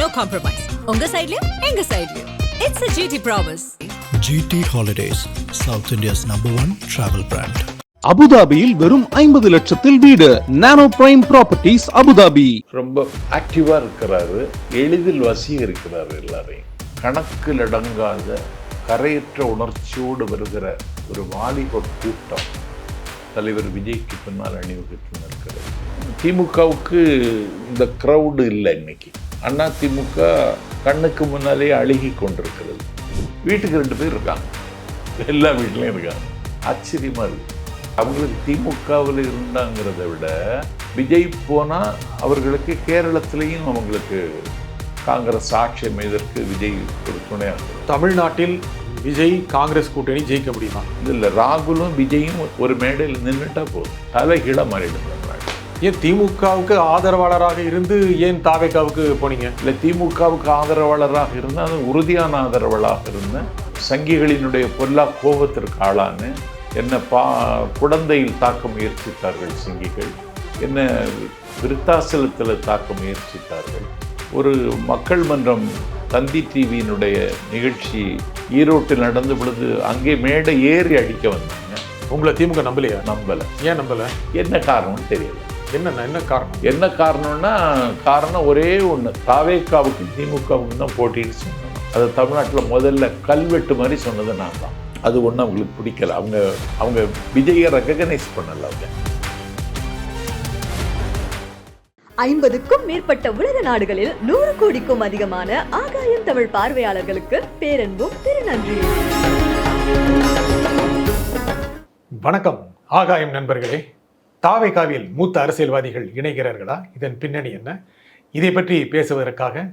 no compromise. உங்க சைடுலயும் எங்க சைடுலயும். It's a GT promise. GT Holidays, South India's #1 travel brand. அபுதாபியில் வெறும் 50 லட்சத்தில் வீடு. நானோ பிரைம் ப்ராப்பர்ட்டிஸ் அபுதாபி. ரொம்ப ஆக்டிவா இருக்கிறாரு, எளிதில் வசீகரிக்கிறாரு எல்லாரையும். கணக்கில் அடங்காத கரையற்ற உணர்ச்சியோடு வருகிற ஒரு வாலிப கூட்டம் தலைவர் விஜய்க்கு பின்னால் அணிவகுத்து நிற்கிறது. திமுகவுக்கு இந்த கிரவுடு இல்லை இன்னைக்கு. அண்ணா திமுக கண்ணுக்கு முன்னாலே அழுகி கொண்டிருக்கிறது. வீட்டுக்கு 2 பேர் இருக்காங்க, எல்லா வீட்லையும் இருக்காங்க. ஆச்சரியமா இருக்கு. அவங்களுக்கு திமுகவில் இருந்தாங்கிறத விட விஜய் போனால் அவர்களுக்கு கேரளத்திலையும் அவங்களுக்கு காங்கிரஸ் ஆட்சி அமைதற்கு விஜய் ஒரு துணையாக. தமிழ்நாட்டில் விஜய் காங்கிரஸ் கூட்டணி ஜெயிக்க முடியுமா? இல்லை, ராகுலும் விஜயும் ஒரு மேடையில் நின்றுட்டா போதும், தலைகீழாக மாறிடும். ஏன் திமுகவுக்கு ஆதரவாளராக இருந்து ஏன் தாவேகாவுக்கு போனீங்க? இல்லை, திமுகவுக்கு ஆதரவாளராக இருந்தால் அது உறுதியான ஆதரவாளராக இருந்தேன். சங்கிகளினுடைய பொல்லா கோபத்திற்கு ஆளான என்ன குழந்தையில் தாக்க முயற்சித்தார்கள் சங்கிகள், என்ன விருத்தாசலத்தில் தாக்க முயற்சித்தார்கள். ஒரு மக்கள் மன்றம் தந்தி டிவியினுடைய நிகழ்ச்சி ஈரோட்டில் நடந்த பொழுது அங்கே மேடை ஏறி அடிக்க வந்தாங்க. உங்களை திமுக நம்பலையா? நம்பலை. ஏன் நம்பலை? என்ன காரணம்னு தெரியல. என்ன காரணம்னா காரணம் ஒரே ஒன்று, தாவேகாவுக்கு திமுகவுக்கு தான் போட்டின்னு சொன்னாங்க. அது தமிழ்நாட்டில் முதல்ல கல்வெட்டு மாதிரி சொன்னது நான் தான். அது ஒன்று அவங்களுக்கு பிடிக்கல. அவங்க விஜயை ரெகனைஸ் பண்ணல. அவங்க 50க்கும் மேற்பட்ட உலக நாடுகளில் 100 கோடிக்கும் அதிகமான ஆகாயம் தமிழ் பார்வையாளர்களுக்கு பேரன்பும் திருநன்றியும். வணக்கம் ஆகாயம் நண்பர்களே. தாவேகாவில் மூத்த அரசியல்வாதிகள் இணைகிறார்களா? இதன் பின்னணி என்ன? இதை பற்றி பேசுவதற்காக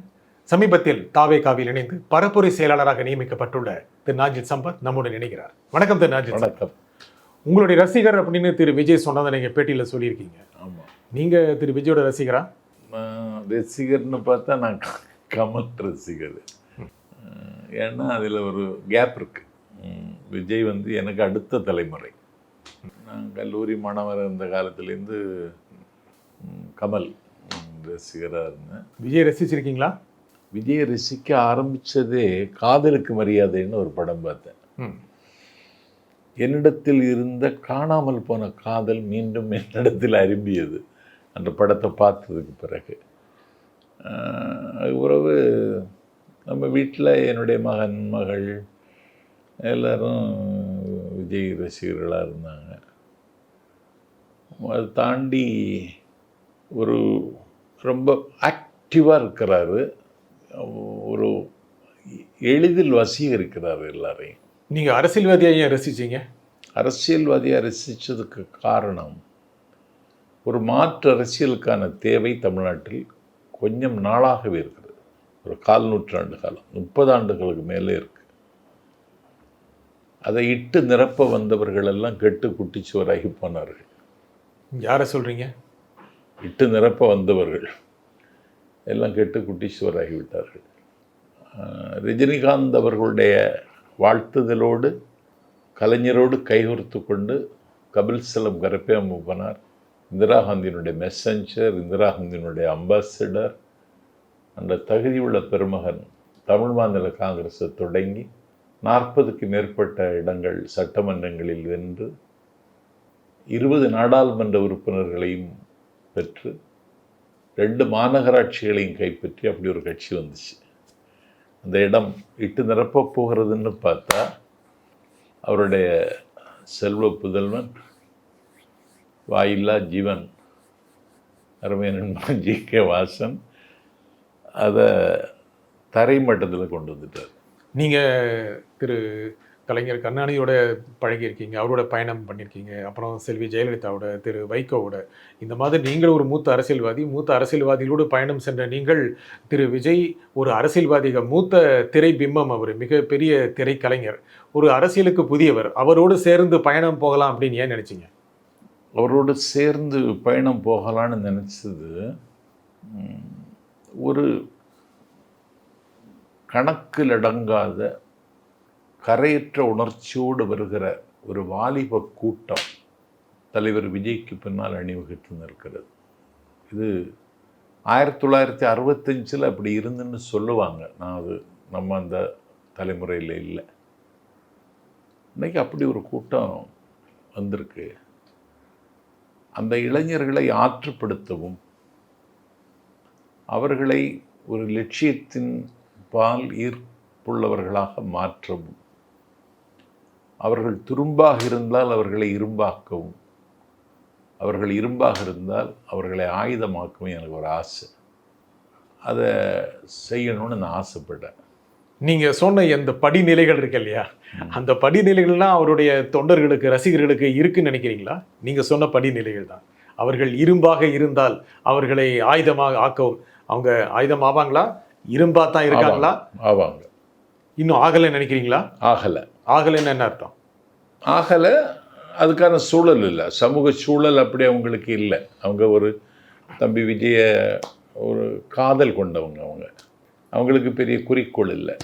சமீபத்தில் தாவேகாவில் இணைந்து பரப்புரை செயலாளராக நியமிக்கப்பட்டுள்ள திரு நாஜித் சம்பத் நம்முடன் இணைகிறார். வணக்கம் திரு நாஜித். வணக்கம். உங்களுடைய ரசிகர் அப்படின்னு திரு விஜய் சொன்னதை நீங்கள் பேட்டியில் சொல்லியிருக்கீங்க. ஆமாம். நீங்கள் திரு விஜயோட ரசிகரா? ரசிகர்னு பார்த்தா நான் கமல் ரசிகர். ஏன்னா அதில் ஒரு கேப் இருக்குது. விஜய் எனக்கு அடுத்த தலைமுறை. நான் கல்லூரி மாணவர் இருந்த காலத்துலேருந்து கமல் ரசிகராக இருந்தேன். விஜய் ரசிச்சிருக்கீங்களா? விஜய் ரசிக்க ஆரம்பித்ததே காதலுக்கு மரியாதைன்னு ஒரு படம் பார்த்தேன். என்னிடத்தில் இருந்த காணாமல் போன காதல் மீண்டும் என்னிடத்தில் அரும்பியது அந்த படத்தை பார்த்ததுக்கு பிறகு. உறவு நம்ம வீட்டில் என்னுடைய மகன் மகள் எல்லோரும் விஜய் ரசிகர்களாக இருந்தாங்க. அதை தாண்டி ஒரு ரொம்ப ஆக்டிவாக இருக்கிறாரு, ஒரு எளிதில் வசீகரிக்கிறார் எல்லாரையும். நீங்கள் அரசியல்வாதியாக ஏன் ரசிச்சிங்க? அரசியல்வாதியாக ரசித்ததுக்கு காரணம், ஒரு மாற்று அரசியலுக்கான தேவை தமிழ்நாட்டில் கொஞ்சம் நாளாகவே இருக்கிறது. ஒரு 4 நூற்றாண்டு காலம், 30 ஆண்டுகளுக்கு மேலே இருக்குது. அதை இட்டு நிரப்ப வந்தவர்கள் எல்லாம் கெட்டு குட்டிச்சுவராகி போனார்கள். யாரை சொல்கிறீங்க? இட்டு நிரப்ப வந்தவர்கள் எல்லாம் கெட்டு குட்டிச்சுவராகி விட்டார்கள். ரஜினிகாந்த் அவர்களுடைய வாழ்த்துதலோடு கலைஞரோடு கைகோர்த்து கொண்டு கபில் செலம் கரப்பேம போனார். இந்திரா காந்தியினுடைய மெசஞ்சர், இந்திரா காந்தியினுடைய அம்பாசிடர், அந்த தகுதியுள்ள பெருமகன் தமிழ் மாநில காங்கிரஸை தொடங்கி 40க்கு மேற்பட்ட இடங்கள் சட்டமன்றங்களில் வென்று 20 நாடாளுமன்ற உறுப்பினர்களையும் பெற்று 2 மாநகராட்சிகளையும் கைப்பற்றி அப்படி ஒரு கட்சி வந்துச்சு. அந்த இடம் இட்டு நிரப்ப போகிறதுன்னு பார்த்தா அவருடைய செல்வ புதல்வன் வாயில்லா ஜீவன் அருமையன் GK வாசன் அதை தரை மட்டத்தில் கொண்டு வந்துட்டார். நீங்கள் திரு கலைஞர் கருணாநிதியோட பழகியிருக்கீங்க, அவரோட பயணம் பண்ணியிருக்கீங்க, அப்புறம் செல்வி ஜெயலலிதாவோட, திரு வைகோவோட, இந்த மாதிரி நீங்கள் ஒரு மூத்த அரசியல்வாதிகளோடு பயணம் சென்ற நீங்கள், திரு விஜய் ஒரு அரசியல்வாதிக மூத்த திரை பிம்பம், அவர் மிகப்பெரிய திரைக்கலைஞர், ஒரு அரசியலுக்கு புதியவர், அவரோடு சேர்ந்து பயணம் போகலாம் அப்படின்னு ஏன் நினச்சிங்க? அவரோடு சேர்ந்து பயணம் போகலான்னு நினச்சது ஒரு கணக்கில் அடங்காத கரையற்ற உணர்ச்சியோடு வருகிற ஒரு வாலிப கூட்டம் தலைவர் விஜய்க்கு பின்னால் அணிவகுத்து நிற்கிறது. இது 1965 அப்படி இருந்துன்னு சொல்லுவாங்க. நான் அது நம்ம அந்த தலைமுறையில் இல்லை. இன்னைக்கு அப்படி ஒரு கூட்டம் வந்திருக்கு. அந்த இளைஞர்களை ஆற்றுப்படுத்தவும் அவர்களை ஒரு லட்சியத்தின் பால் ஈர்ப்புள்ளவர்களாக மாற்றவும், அவர்கள் துரும்பாக இருந்தால் அவர்களை இரும்பாக்கவும், அவர்கள் இரும்பாக இருந்தால் அவர்களை ஆயுதமாக்கவும் எனக்கு ஒரு ஆசை. அதை செய்யணும்னு நான் ஆசைப்பட்டேன். நீங்கள் சொன்ன இந்த படிநிலைகள் இருக்கு இல்லையா, அந்த படிநிலைகள்லாம் அவருடைய தொண்டர்களுக்கு, ரசிகர்களுக்கு இருக்குன்னு நினைக்கிறீங்களா? நீங்கள் சொன்ன படிநிலைகள் தான். அவர்கள் இரும்பாக இருந்தால் அவர்களை ஆயுதமாக ஆக்கவும், அவங்க ஆயுதம் ஆவாங்களா? இரும்பா தான் இருக்காங்களா? ஆவாங்க. இன்னும் ஆகலைன்னு நினைக்கிறீங்களா? ஆகலைன்னு என்ன அர்த்தம்? ஆகலை, அதுக்கான சூழல் இல்லை, சமூக சூழல் அப்படி அவங்களுக்கு இல்லை. அவங்க ஒரு தம்பி விஜய ஒரு காதல் கொண்டவங்க. அவங்களுக்கு பெரிய குறிக்கோள் இல்லை.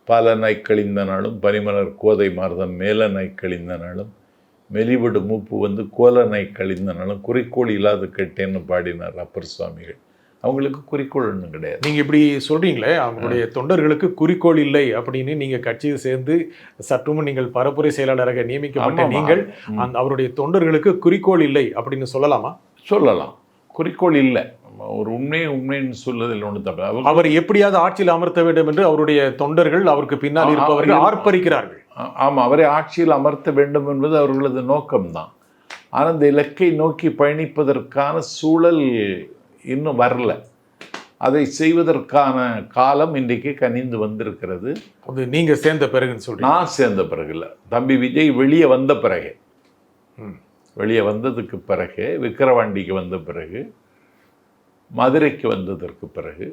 பல நாய்க்கழிந்த நாளும் பனிமலர் கோதை மார்தம் மேல நாய்க்கழிந்த நாளும் மெலிவிடு மூப்பு வந்து கோல நாய்க்கழிந்த நாளும் குறிக்கோள் இல்லாத கெட்டேன்னு பாடினார் அப்பர் சுவாமிகள். அவங்களுக்கு குறிக்கோள் ஒன்றும் கிடையாது. நீங்கள் இப்படி சொல்கிறீங்களே, அவங்களுடைய தொண்டர்களுக்கு குறிக்கோள் இல்லை அப்படின்னு நீங்கள் கட்சியை சேர்ந்து சற்றுமுன் நீங்கள் பரப்புரை செயலாளராக நியமிக்கப்பட்ட நீங்கள் அவருடைய தொண்டர்களுக்கு குறிக்கோள் இல்லை அப்படின்னு சொல்லலாமா? சொல்லலாம். குறிக்கோள் இல்லை, ஒரு உண்மைன்னு சொல்லுவதில் ஒன்று தப்பு. அவர் எப்படியாவது ஆட்சியில் அமர்த்த வேண்டும் என்று அவருடைய தொண்டர்கள், அவருக்கு பின்னால் இருப்பவர்கள் ஆர்ப்பரிக்கிறார்கள். ஆமாம், அவரை ஆட்சியில் அமர்த்த வேண்டும் என்பது அவர்களது நோக்கம்தான். ஆனால் அந்த இலக்கை நோக்கி பயணிப்பதற்கான சூழல் இன்னும் வரல. அதை செய்வதற்கான காலம் இன்றைக்கு கனிந்து வந்திருக்கிறது. அது நீங்கள் சேர்ந்த பிறகுன்னு சொல்றீங்க? நான் சேர்ந்த பிறகு இல்லை, தம்பி விஜய் வெளியே வந்த பிறகு, வெளியே வந்ததுக்கு பிறகு, விக்கிரவாண்டிக்கு வந்த பிறகு, மதுரைக்கு வந்ததற்கு பிறகு,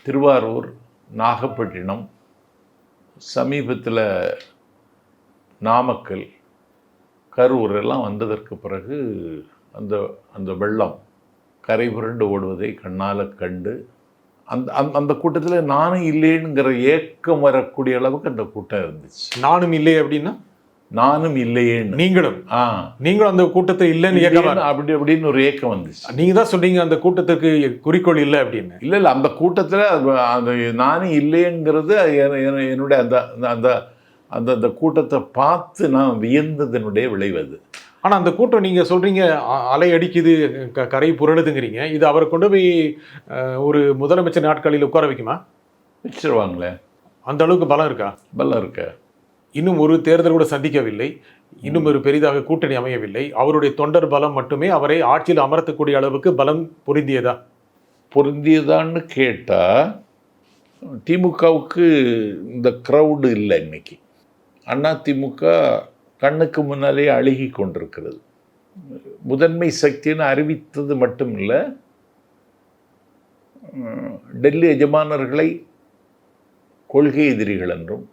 திருவாரூர், நாகப்பட்டினம், சமீபத்தில் நாமக்கல், கரூர் எல்லாம் வந்ததற்கு பிறகு அந்த அந்த வெள்ளம் கரை புரண்டு ஓடுவதை கண்ணால் கண்டு அந்த கூட்டத்தில் நானும் இல்லைங்கிற ஏக்கம் வரக்கூடிய அளவுக்கு அந்த கூட்டம் இருந்துச்சு. நானும் இல்லை அப்படின்னா? நானும் இல்லையேன்னு. நீங்களும் அந்த கூட்டத்தில் இல்லைன்னு அப்படின்னு ஒரு ஏக்கம் வந்துச்சு. நீங்க தான் சொன்னீங்க அந்த கூட்டத்துக்கு குறிக்கோள் இல்லை அப்படின்னு. இல்லை, அந்த கூட்டத்தில் அந்த நானும் இல்லைங்கிறது என்னுடைய அந்த அந்த அந்த அந்த கூட்டத்தை பார்த்து நான் வியந்ததனுடைய விளைவது. ஆனால் அந்த கூட்டம் நீங்கள் சொல்கிறீங்க அலை அடிக்குது, கரை புரளுதுங்கிறீங்க. இது அவரை கொண்டு போய் ஒரு முதலமைச்சர் நாட்களில் உட்கார வைக்குமா? வச்சிருவாங்களே. அந்த அளவுக்கு பலம் இருக்கா? பலம் இருக்க. இன்னும் ஒரு தேர்தல் கூட சந்திக்கவில்லை, இன்னும் ஒரு பெரிதாக கூட்டணி அமையவில்லை. அவருடைய தொண்டர் பலம் மட்டுமே அவரை ஆட்சியில் அமர்த்தக்கூடிய அளவுக்கு பலம் பொருந்தியதான்னு கேட்டால் திமுகவுக்கு இந்த க்ரௌடு இல்லை. இன்னைக்கு அண்ணா திமுக கண்ணுக்கு முன்னாலே அழுகி கொண்டிருக்கிறது. முதன்மை சக்தின்னு அறிவித்தது மட்டும் இல்லை, டெல்லி எஜமானர்களை கொள்கை எதிரிகள் என்றும்,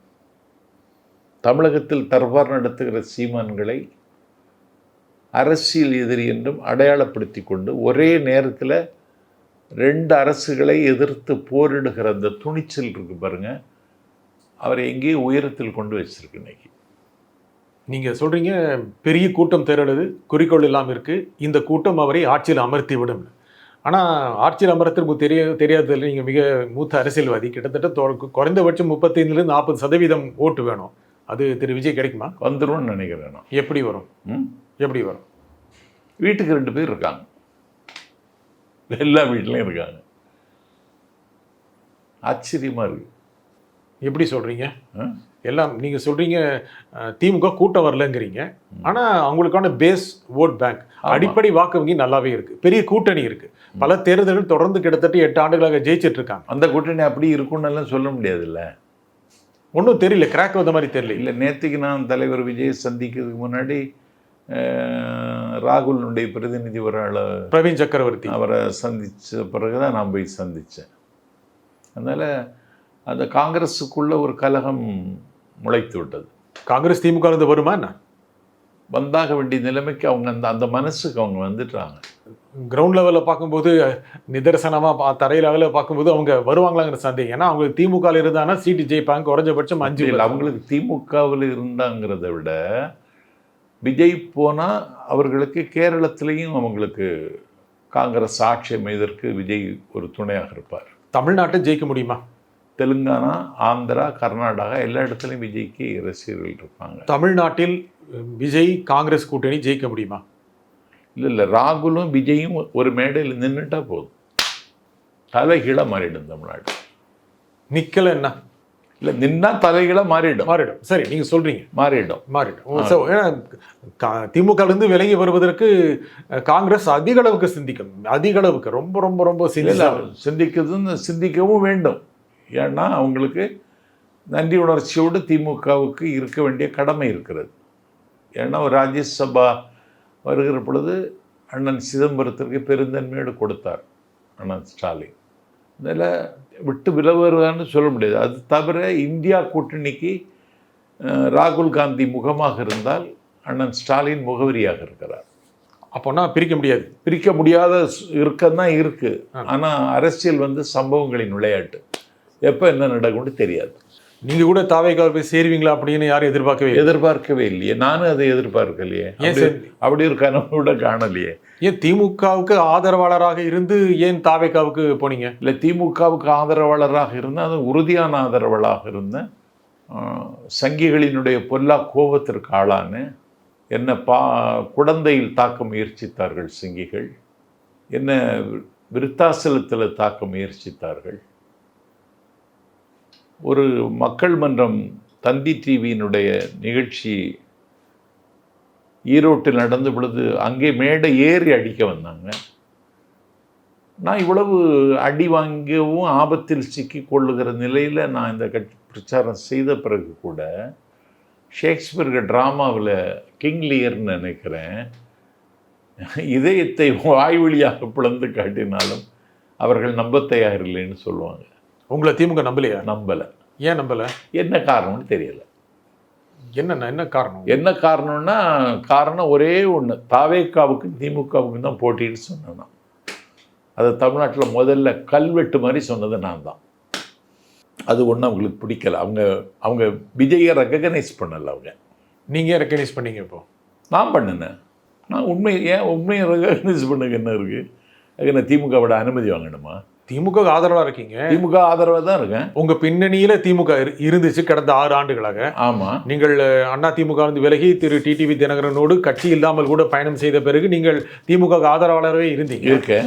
தமிழகத்தில் தர்பார் நடத்துகிற சீமான்களை அரசியல் எதிரி என்றும் அடையாளப்படுத்தி கொண்டு ஒரே நேரத்தில் 2 அரசுகளை எதிர்த்து போரிடுகிற அந்த துணிச்சல் இருக்கு பாருங்க, அவரை எங்கேயும் உயரத்தில் கொண்டு வச்சிருக்கு. இன்னைக்கு நீங்கள் சொல்கிறீங்க பெரிய கூட்டம் திரளுது, குறிக்கோள் இல்லாமல் இருக்குது, இந்த கூட்டம் அவரை ஆட்சியில் அமர்த்தி விடும். ஆனால் ஆட்சியில் அமர்த்திற்கு தெரியாததில் நீங்கள் மிக மூத்த அரசியல்வாதி, கிட்டத்தட்ட குறைந்தபட்சம் 35-40% ஓட்டு வேணும். அது திரு விஜய் கிடைக்குமா? வந்துடும் நினைக்கிறேன் நான். எப்படி வரும்? வீட்டுக்கு 2 பேர் இருக்காங்க, எல்லா வீட்லையும் இருக்காங்க. ஆச்சரியமாக இருக்கு. எப்படி சொல்கிறீங்க? எல்லாம் நீங்கள் சொல்கிறீங்க திமுக கூட்டம் வரலங்கிறீங்க, ஆனால் அவங்களுக்கான பேஸ் ஓட் பேங்க், அடிப்படை வாக்கு வங்கி நல்லாவே இருக்குது, பெரிய கூட்டணி இருக்குது. பல தேர்தல்கள் தொடர்ந்து கிட்டத்தட்ட 8 ஆண்டுகளாக ஜெயிச்சிட்டு இருக்காங்க. அந்த கூட்டணி அப்படி இருக்குன்னு சொல்ல முடியாதுல்ல. ஒன்றும் தெரியல, கிராக் வந்த மாதிரி தெரியல. இல்லை, நேற்றுக்கு நான் தலைவர் விஜய் சந்திக்கிறதுக்கு முன்னாடி ராகுலுடைய பிரதிநிதி ஒரு ஆள் பிரவீன் சக்கரவர்த்தி அவரை சந்தித்த பிறகு தான் நான் போய் சந்தித்தேன். அதனால் அந்த காங்கிரஸுக்குள்ள ஒரு கலகம் முளைத்து விட்டது. காங்கிரஸ் திமுக இருந்து வருமா என்ன? வந்தாக வேண்டிய நிலைமைக்கு அவங்க அந்த மனசுக்கு அவங்க வந்துட்டாங்க. கிரவுண்ட் லெவலில் பார்க்கும்போது, நிதர்சனமாக தரை லெவலில் பார்க்கும்போது அவங்க வருவாங்களாங்கிற சந்தேகம். ஏன்னா அவங்களுக்கு திமுகவில் இருந்தாங்கன்னா சீட்டு ஜெயிப்பாங்க, குறைஞ்சபட்சம் 5. அவங்களுக்கு திமுகவில் இருந்தாங்கிறத விட விஜய் போனால் அவர்களுக்கு கேரளத்திலையும் அவங்களுக்கு காங்கிரஸ் ஆட்சி அமைவதற்கு விஜய் ஒரு துணையாக இருப்பார். தமிழ்நாட்டை ஜெயிக்க முடியுமா? தெலுங்கானா, ஆந்திரா, கர்நாடகா எல்லா இடத்துலையும் விஜய்க்கு ரசிகர்கள் இருப்பாங்க. தமிழ்நாட்டில் விஜய் காங்கிரஸ் கூட்டணி ஜெயிக்க முடியுமா? இல்லை, ராகுலும் விஜயும் ஒரு மேடையில் நின்றுட்டா போதும், தலைகீழாக மாறிடும் தமிழ்நாடு. நிக்கல என்ன இல்லை, நின்னா தலைகீழாக மாறிடும். சரி, நீங்க சொல்றீங்க மாறிடும். ஏன்னா திமுகலேருந்து விலகி வருவதற்கு காங்கிரஸ் அதிக அளவுக்கு சிந்திக்கும், அதிக அளவுக்கு ரொம்ப ரொம்ப ரொம்ப சிந்திக்கவும் வேண்டும். ஏன்னா அவங்களுக்கு நன்றி உணர்ச்சியோடு திமுகவுக்கு இருக்க வேண்டிய கடமை இருக்கிறது. ஏன்னா ஒரு ராஜ்யசபா வருகிற பொழுது அண்ணன் சிதம்பரத்திற்கு பெருந்தன்மையோடு கொடுத்தார் அண்ணன் ஸ்டாலின். அதில் விட்டு விலகுவான்னு சொல்ல முடியாது. அது தவிர இந்தியா கூட்டணிக்கு ராகுல் காந்தி முகமாக இருந்தால் அண்ணன் ஸ்டாலின் முகவரியாக இருக்கிறார். அப்போனா பிரிக்க முடியாத இருக்கதான் இருக்கு. ஆனால் அரசியல் சம்பவங்களின் விளையாட்டு, எப்போ என்ன நடக்கும்னு தெரியாது. நீங்க கூட தாவேக்காவை சேருவீங்களா அப்படின்னு யாரும் எதிர்பார்க்கவே இல்லையே. நானும் அதை எதிர்பார்க்கலையே. அப்படி ஒரு கனவு கூட காணலையே. ஏன் திமுகவுக்கு ஆதரவாளராக இருந்து ஏன் தாவேக்காவுக்கு போனீங்க? இல்லை, திமுகவுக்கு ஆதரவாளராக இருந்தேன், அது உறுதியான ஆதரவாளராக இருந்தேன். சங்கிகளினுடைய பொல்லா கோபத்திற்கு ஆளான என்னை குடந்தையில் தாக்க முயற்சித்தார்கள் சங்கிகள், என்னை விருத்தாசலத்தில் தாக்க முயற்சித்தார்கள். ஒரு மக்கள் மன்றம் தந்தி டிவியினுடைய நிகழ்ச்சி ஈரோட்டில் நடந்த பொழுது அங்கே மேடை ஏறி அடிக்க வந்தாங்க. நான் இவ்வளவு அடி வாங்கவும் ஆபத்தில் சிக்கி கொள்ளுகிற நிலையில் நான் இந்த பிரச்சாரம் செய்த பிறகு கூட ஷேக்ஸ்பியர் ட்ராமாவில் கிங் லியர்னு நினைக்கிறேன், இதயத்தை வாய்வழியாக பிளந்து காட்டினாலும் அவர்கள் நம்ப தயாரில்லைன்னு சொல்லுவாங்க. உங்களை திமுக நம்பலையா? நம்பலை. ஏன் நம்பலை? என்ன காரணம்னு தெரியல. என்ன காரணம்? என்ன காரணம்னா, காரணம் ஒரே ஒன்று, தாவேக்காவுக்கும் திமுகவுக்கும் தான் போட்டின்னு சொன்னேன் நான். அது தமிழ்நாட்டில் முதல்ல கல்வெட்டு மாதிரி சொன்னது நான் தான். அது ஒன்றும் அவங்களுக்கு பிடிக்கல. அவங்க விஜயை ரெக்கக்னைஸ் பண்ணலை. நீங்கள் ரெக்கக்னைஸ் பண்ணீங்க? இப்போ நான் பண்ணினேன். நான் உண்மையை ரெக்கக்னைஸ் பண்ணுங்க என்ன இருக்குது? அதுக்கு நான் திமுகவோட அனுமதி வாங்கணுமா? திமுக ஆதரவாக இருக்கீங்க. திமுக ஆதரவாக தான் இருக்கேன். உங்கள் பின்னணியில் திமுக இருந்துச்சு கடந்த 6 ஆண்டுகளாக. ஆமாம். நீங்கள் அண்ணா திமுக வந்து விலகி திரு டிடிவி தினகரனோடு கட்சி இல்லாமல் கூட பயணம் செய்த பிறகு நீங்கள் திமுக ஆதரவாளரவே இருந்தீங்க.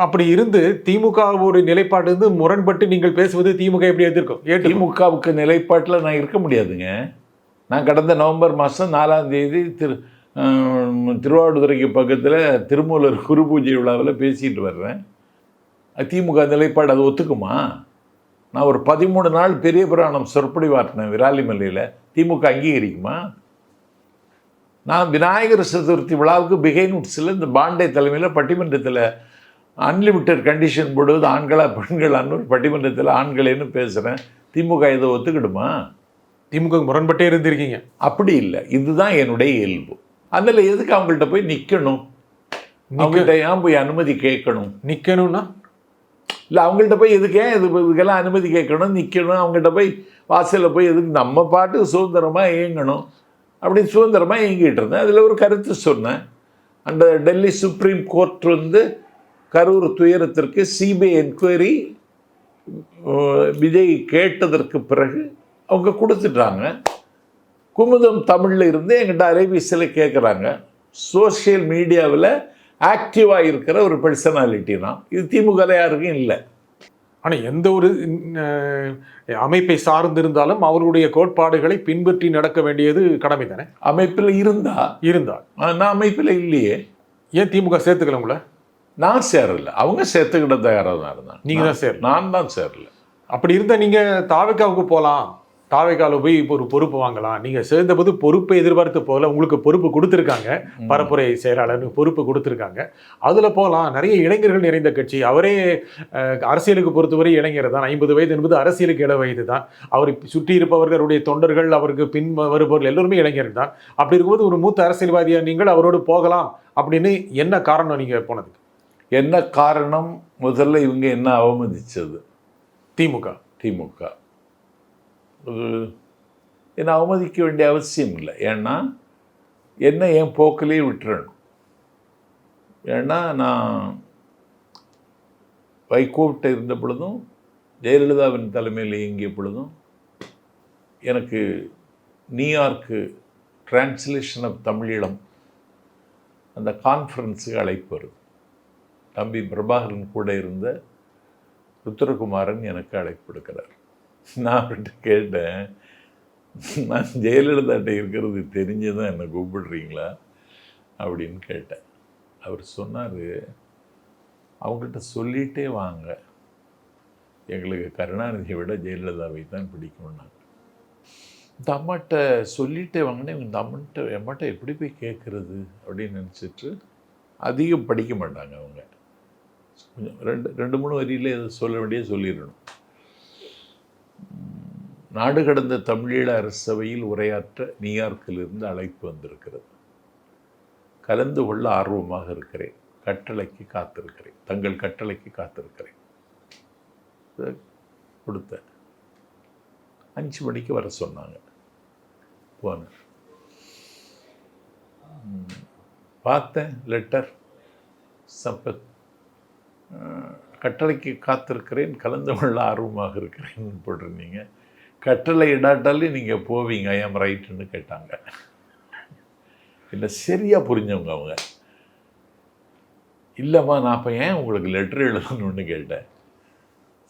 அப்படி இருந்து திமுக ஒரு நிலைப்பாடு இருந்து முரண்பட்டு நீங்கள் பேசுவது திமுக எப்படி எதிர்க்கும்? திமுகவுக்கு நிலைப்பாட்டில் நான் இருக்க முடியாதுங்க. நான் கடந்த நவம்பர் மாதம் 4ஆம் தேதி திருவாவடுதுறைக்கு பக்கத்தில் திருமூலர் குரு பூஜை விழாவில் பேசிட்டு வர்றேன். திமுக நிலைப்பாடு அது ஒத்துக்குமா? நான் ஒரு 13 நாள் பெரிய புராணம் சொற்பொழிவாற்றினேன் விராலிமலையில். திமுக அங்கீகரிக்குமா? நான் விநாயகர் சதுர்த்தி விழாவுக்கு பிகைனுட்ஸில் இந்த பாண்டே தலைமையில் பட்டிமன்றத்தில் அன்லிமிட்டட் கண்டிஷன் போடுவது ஆண்களா பெண்களான்னு ஒரு பட்டிமன்றத்தில் ஆண்களேன்னு பேசுகிறேன். திமுக இதை ஒத்துக்கிடுமா? திமுக முரண்பட்டே இருந்திருக்கீங்க. அப்படி இல்லை, இதுதான் என்னுடைய இயல்பு. அதில் எதுக்கு அவங்கள்ட்ட போய் நிற்கணும்? அவங்கள்ட்ட ஏன் போய் அனுமதி கேட்கணும்? நிற்கணும்னா இல்லை, அவங்கள்ட்ட போய் இதுக்கெல்லாம் அனுமதி கேட்கணும், நிற்கணும்? அவங்கள்ட்ட போய் வாசலில் போய் எதுக்கு? நம்ம பாட்டு சுதந்திரமாக இயங்கணும் அப்படின்னு சுதந்திரமாக இயங்கிட்டு இருந்தேன். அதில் ஒரு கருத்து சொன்னேன். அந்த டெல்லி சுப்ரீம் கோர்ட் கரூர் துயரத்திற்கு சிபிஐ என்கொயரி விஜய் கேட்டதற்கு பிறகு அவங்க கொடுத்துட்டாங்க. குமுதம் தமிழில் இருந்து எங்கிட்ட அலைபேசியில் கேட்குறாங்க. சோஷியல் மீடியாவில் ஆக்டிவாக இருக்கிற ஒரு பர்சனாலிட்டி தான். இது திமுக யாருக்கும் இல்லை. ஆனால் எந்த ஒரு அமைப்பை சார்ந்திருந்தாலும் அவர்களுடைய கோட்பாடுகளை பின்பற்றி நடக்க வேண்டியது கடமை தானே. அமைப்பில் இருந்தா நான் அமைப்பில் இல்லையே. ஏன் திமுக சேர்த்துக்கல உங்களை? நான் சேரல, அவங்க சேர்த்துக்கிட்ட தயாராக தான் இருந்தாங்க. நீங்கள் தான் சேரல? நான் தான் சேரல. அப்படி இருந்தால் நீங்கள் தாவேக்காவுக்கு போகலாம், தாவேக்காவில் போய் இப்போ ஒரு பொறுப்பு வாங்கலாம். நீங்கள் சேர்ந்தபோது பொறுப்பை எதிர்பார்த்து போகல, உங்களுக்கு பொறுப்பு கொடுத்துருக்காங்க, பரப்புரை செயலாளர்னு பொறுப்பு கொடுத்துருக்காங்க, அதில் போகலாம். நிறைய இளைஞர்கள் நிறைந்த கட்சி. அவரே அரசியலுக்கு பொறுத்தவரை இளைஞர் தான். 50 வயது என்பது அரசியலுக்கு இட வயது தான். அவரை சுற்றி இருப்பவர்களுடைய தொண்டர்கள், அவருக்கு பின் வருபவர்கள் எல்லோருமே இளைஞர்கள் தான். அப்படி இருக்கும்போது ஒரு மூத்த அரசியல்வாதியாக நீங்கள் அவரோடு போகலாம் அப்படின்னு என்ன காரணம் நீங்கள் போனதுக்கு? என்ன காரணம்? முதல்ல இவங்க என்ன அவமதிச்சது? திமுக என்னை அவமதிக்க வேண்டிய அவசியம் இல்லை. ஏன்னா என்ன என் போக்கிலே விட்டுறணும். ஏன்னா நான் வைகோவிட்ட இருந்த பொழுதும் ஜெயலலிதாவின் தலைமையில் இயங்கிய பொழுதும் எனக்கு நியூயார்க்கு டிரான்ஸ்லேஷன் ஆஃப் தமிழீழம் அந்த கான்ஃபரன்ஸுக்கு அழைப்பு வருது. தம்பி பிரபாகரன் கூட இருந்த ருத்ரகுமாரன் எனக்கு அழைப்பு எடுக்கிறார். நான் அவர்கிட்ட கேட்டேன், நான் ஜெயலலிதாட்ட இருக்கிறது தெரிஞ்சு தான் என்னை கூப்பிடுறீங்களா அப்படின்னு கேட்டேன். அவர் சொன்னார், அவங்கள்ட்ட சொல்லிகிட்டே வாங்க, எங்களுக்கு கருணாநிதியை விட ஜெயலலிதாவை தான் பிடிக்கும்னாங்க. இந்த அம்மாட்ட சொல்லிகிட்டே வாங்கினேன், இந்த அம்மாட்ட எப்படி போய் கேட்குறது அப்படின்னு நினச்சிட்டு அதிகம் படிக்க மாட்டாங்க அவங்க. கொஞ்சம் ரெண்டு மூணு வரியில் எதை சொல்ல வேண்டிய சொல்லிடணும். நாடு கடந்த தமிழீழ அரசவையில் உரையாற்ற நியூயார்க்கிலிருந்து அழைப்பு வந்திருக்கிறது. கலந்து கொள்ள ஆர்வமாக இருக்கிறேன். கட்டளைக்கு காத்திருக்கிறேன். தங்கள் கட்டளைக்கு காத்திருக்கிறேன். கொடுத்தேன். 5 மணிக்கு வர சொன்னாங்க. போனேன். பார்த்தேன் லெட்டர். சம்பத், கட்டளைக்கு காத்திருக்கிறேன், கலந்து கொள்ள ஆர்வமாக இருக்கிறேன்னு போட்டிருந்தீங்க. கட்டளை இடாட்டாலே நீங்கள் போவீங்க, ஐ ஆம் ரைட்டுன்னு கேட்டாங்க. இல்லை சரியாக புரிஞ்சவங்க அவங்க. இல்லைம்மா, நான் அப்போ ஏன் உங்களுக்கு லெட்டர் எழுதணும்னு கேட்டேன்.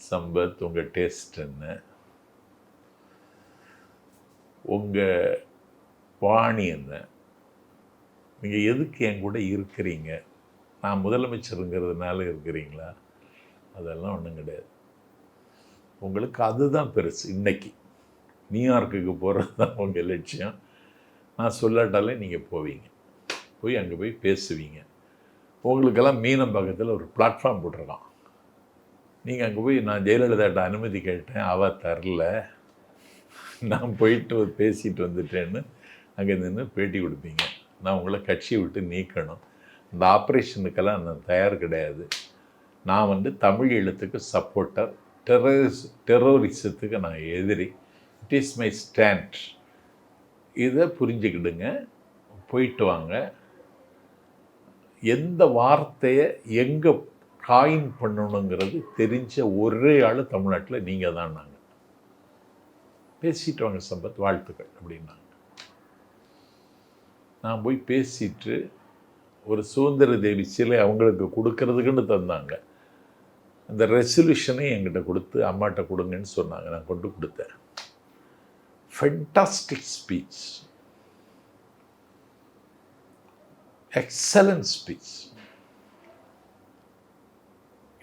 சம்பத், உங்கள் டேஸ்ட் என்ன, உங்கள் வாணி என்ன, நீங்கள் எதுக்கு என் கூட இருக்கிறீங்க, நான் முதலமைச்சருங்கிறதுனால இருக்கிறீங்களா, அதெல்லாம் ஒன்றும் கிடையாது. உங்களுக்கு அதுதான் பெருசு. இன்னைக்கு நியூயார்க்குக்கு போகிறது தான் உங்கள் லட்சியம். நான் சொல்லாட்டாலே நீங்கள் போவீங்க, போய் அங்கே போய் பேசுவீங்க. உங்களுக்கெல்லாம் மீனம்பாக்கத்தில் ஒரு பிளாட்ஃபார்ம் போட்டிருக்கான். நீங்கள் அங்கே போய், நான் ஜெயலலிதாட்ட அனுமதி கேட்டேன், அவள் தரல, நான் போயிட்டு பேசிட்டு வந்துட்டேன்னு அங்கே நின்று பேட்டி கொடுப்பீங்க. நான் உங்களை கட்சியை விட்டு நீக்கணும், இந்த ஆப்ரேஷனுக்கெல்லாம் நான் தயார் கிடையாது, நான் தமிழ் ஈழத்துக்கு சப்போர்ட்டர், டெரரிசத்துக்கு நான் எதிரி, இட் இஸ் மை ஸ்டாண்ட், இதை புரிஞ்சுக்கிடுங்க, போயிட்டு வாங்க. எந்த வார்த்தையை எங்கே காயின் பண்ணணுங்கிறது தெரிஞ்ச ஒரே ஆள் தமிழ்நாட்டில் நீங்கள் தான். நாங்கள் பேசிட்டு வாங்க சம்பத், வாழ்த்துக்கள் அப்படின்னாங்க. நான் போய் பேசிட்டு ஒரு சுதந்திர தேவி சிலை அவங்களுக்கு கொடுக்கறதுக்குன்னு தந்தாங்க. அந்த ரெசல்யூஷனை என்கிட்ட கொடுத்து அம்மாட்ட கொடுங்கன்னு சொன்னாங்க. நான் கொண்டு கொடுத்தேன். ஃபென்டாஸ்டிக் ஸ்பீச், எக்ஸலன்ட் ஸ்பீச்,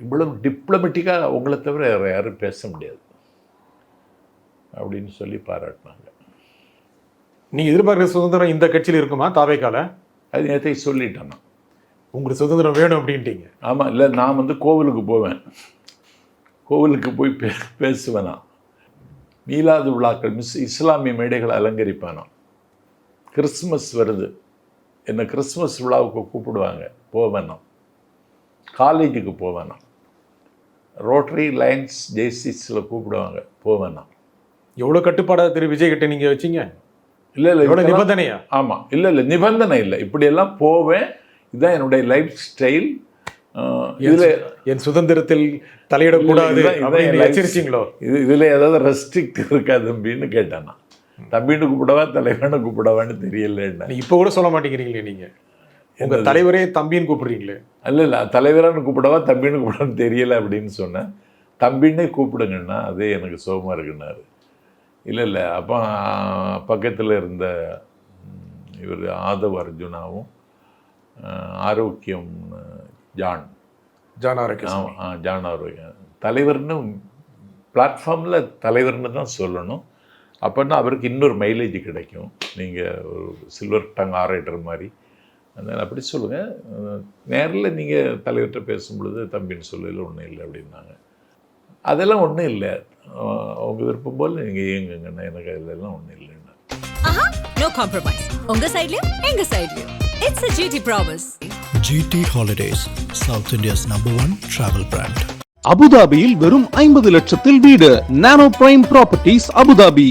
இவ்வளவு டிப்ளமேட்டிக்காக உங்களை தவிர யாரும் பேச முடியாது அப்படின்னு சொல்லி பாராட்டினாங்க. நீங்கள் எதிர்பார்க்குற சுதந்திரம் இந்த கட்சியில் இருக்குமா தாவேக்கால? அது நேற்றை சொல்லிட்டேன். நான் உங்களுக்கு சுதந்திரம் வேணும் அப்படின்ட்டீங்க. ஆமாம். இல்லை, நான் கோவிலுக்கு போவேன், கோவிலுக்கு போய் பேசுவேன். நான் மீலாது விழாக்கள், இஸ்லாமிய மேடைகளை அலங்கரிப்பேன். நான் கிறிஸ்மஸ் வருது, என்னை கிறிஸ்மஸ் விழாவுக்கு கூப்பிடுவாங்க, போவேன். நான் காலேஜுக்கு போவேன். நான் ரோட்டரி லைன்ஸ் ஜேசிஸில் கூப்பிடுவாங்க, போவேன். நான் எவ்வளோ கட்டுப்பாடாக திரு விஜய் கிட்ட நீங்கள் வச்சிங்க? இல்லை எவ்வளோ நிபந்தனையா? ஆமாம். இல்லை நிபந்தனை இல்லை, இப்படியெல்லாம் போவேன். இதுதான் என்னுடைய லைஃப் ஸ்டைல். இதில் என் சுதந்திரத்தில் தலையிடக்கூடாது எச்சரிச்சிங்களோ? இதில் ஏதாவது ரெஸ்ட்ரிக்ட் இருக்கா தம்பின்னு கேட்டேன். நான் தம்பின்னு கூப்பிடவா தலைவனை கூப்பிடவான்னு தெரியலன்னா. இப்போ கூட சொல்ல மாட்டேங்கிறீங்களே நீங்கள், உங்கள் தலைவரே தம்பின்னு கூப்பிடுறீங்களே. இல்லை, தலைவரான்னு கூப்பிடவா தம்பின்னு கூப்பிடன்னு தெரியலை அப்படின்னு சொன்னேன். தம்பின்னே கூப்பிடுங்கன்னா அதே எனக்கு சோகமாக இருக்குன்னாரு. இல்லை, அப்போ பக்கத்தில் இருந்த இவர் ஆதவ் அர்ஜுனாவும் ஆரோக்கியம் ஜான் ஆரோக்கியம், ஜான் ஆரோக்கியம் தலைவர்னு பிளாட்ஃபார்மில் தலைவர்னு தான் சொல்லணும். அப்போன்னா அவருக்கு இன்னொரு மைலேஜ் கிடைக்கும். நீங்கள் ஒரு சில்வர் டங் ஆரேட்டர் மாதிரி, அதனால் அப்படி சொல்லுங்கள். நேரில் நீங்கள் தலைவர்கிட்ட பேசும்பொழுது தம்பின்னு சொல்லல ஒன்றும் இல்லை அப்படின்னாங்க. அதெல்லாம் ஒன்றும் இல்லை, அவங்க விருப்பம் போல் நீங்கள் இயங்குங்கண்ணா, எனக்கு அதெல்லாம் ஒன்றும் இல்லைன்னா. No compromise. உங்க சைடுலயும் எங்க சைடுலயும். It's a GT promise. GT Holidays, South India's #1 travel brand. அபுதாபியில் வெறும் 50 லட்சத்தில் வீடு. நானோ பிரைம் ப்ராப்பர்ட்டிஸ் அபுதாபி.